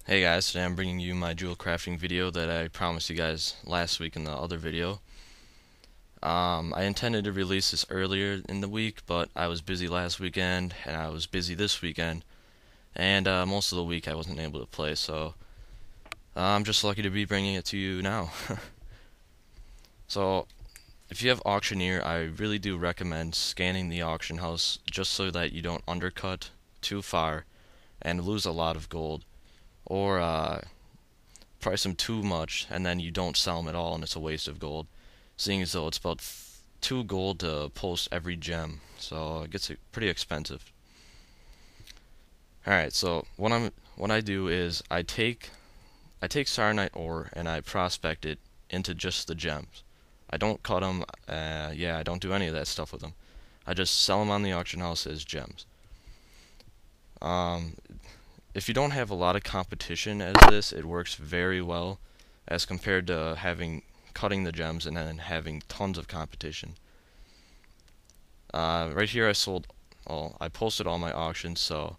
Hey guys, today I'm bringing you my jewel crafting video that I promised you guys last week in the other video. I intended to release this earlier in the week, but I was busy last weekend and I was busy this weekend, and most of the week I wasn't able to play, so I'm just lucky to be bringing it to you now. So, if you have Auctioneer, I really do recommend scanning the auction house just so that you don't undercut too far and lose a lot of gold, or price them too much and then you don't sell them at all and it's a waste of gold, seeing as though it's about 2 gold to post every gem, so it gets pretty expensive. Alright, so what I do is I take Sarnite ore and I prospect it into just the gems. I don't cut them, yeah, I don't do any of that stuff with them. I just sell them on the auction house as gems. Um, if you don't have a lot of competition as this, it works very well as compared to having cutting the gems and then having tons of competition. Right here I posted all my auctions, so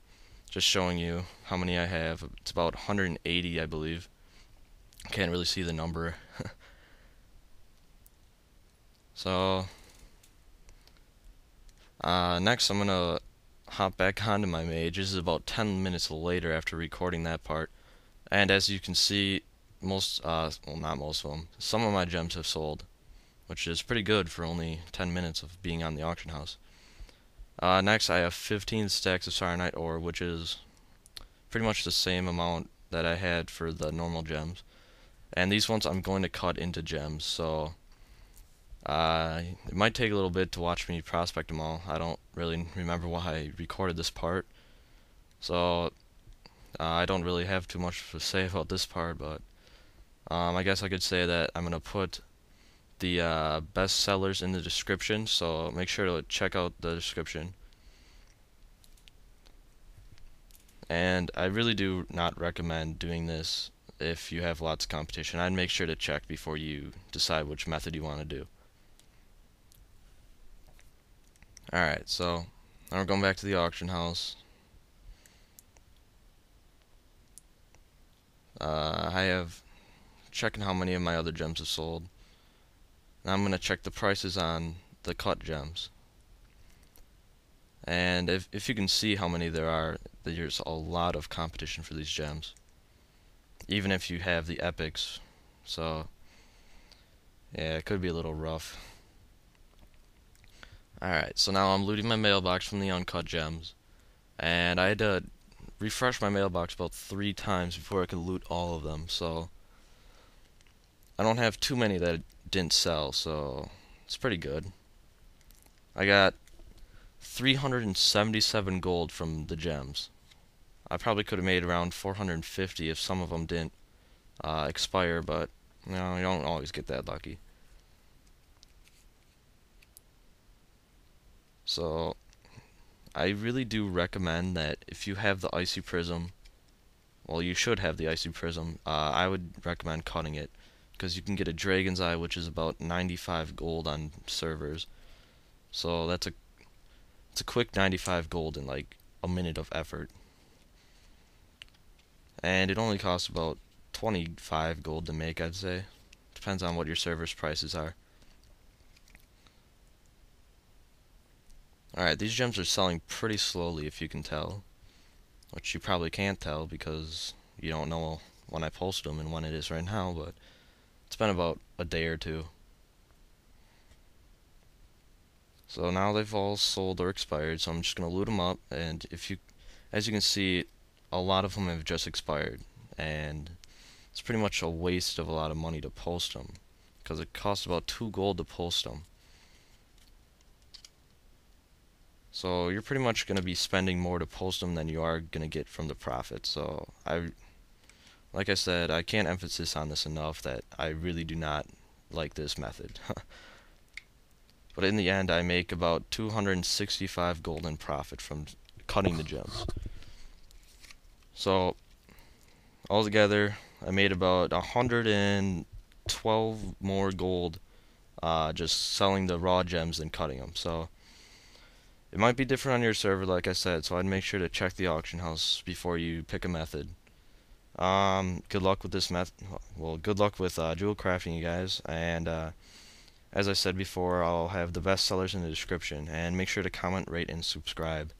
just showing you how many I have. It's about 180, I believe. Can't really see the number. So next I'm gonna hop back onto my mage. This is about 10 minutes later after recording that part. And as you can see, well, not most of them, some of my gems have sold, which is pretty good for only 10 minutes of being on the auction house. Next, I have 15 stacks of Sarnite ore, which is pretty much the same amount that I had for the normal gems. And these ones I'm going to cut into gems, so it might take a little bit to watch me prospect them all. I don't really remember why I recorded this part, so I don't really have too much to say about this part, but I guess I could say that I'm going to put the best sellers in the description, so make sure to check out the description. And I really do not recommend doing this if you have lots of competition. I'd make sure to check before you decide which method you want to do. Alright, so now we're going back to the auction house. I have checking how many of my other gems have sold. Now I'm going to check the prices on the cut gems. And if you can see how many there are, there's a lot of competition for these gems, even if you have the epics. So yeah, it could be a little rough. Alright, so now I'm looting my mailbox from the uncut gems, and I had to refresh my mailbox about 3 times before I could loot all of them, so I don't have too many that didn't sell, so it's pretty good. I got 377 gold from the gems. I probably could have made around 450 if some of them didn't expire, but you know, you don't always get that lucky. So I really do recommend that if you have the icy prism, well, you should have the icy prism, I would recommend cutting it, because you can get a dragon's eye, which is about 95 gold on servers. So it's a quick 95 gold in like a minute of effort. And it only costs about 25 gold to make, I'd say. Depends on what your server's prices are. Alright, these gems are selling pretty slowly, if you can tell. Which you probably can't tell because you don't know when I posted them and when it is right now, but it's been about a day or two. So now they've all sold or expired, so I'm just going to loot them up, and as you can see, a lot of them have just expired, and it's pretty much a waste of a lot of money to post them, because it costs about 2 gold to post them. So you're pretty much going to be spending more to post them than you are going to get from the profit. So like I said, I can't emphasize on this enough that I really do not like this method. But in the end, I make about 265 gold in profit from cutting the gems. So altogether, I made about 112 more gold just selling the raw gems than cutting them. So it might be different on your server, like I said, so I'd make sure to check the auction house before you pick a method. Good luck with this method. Well, good luck with jewel crafting, you guys. And as I said before, I'll have the best sellers in the description. And make sure to comment, rate, and subscribe.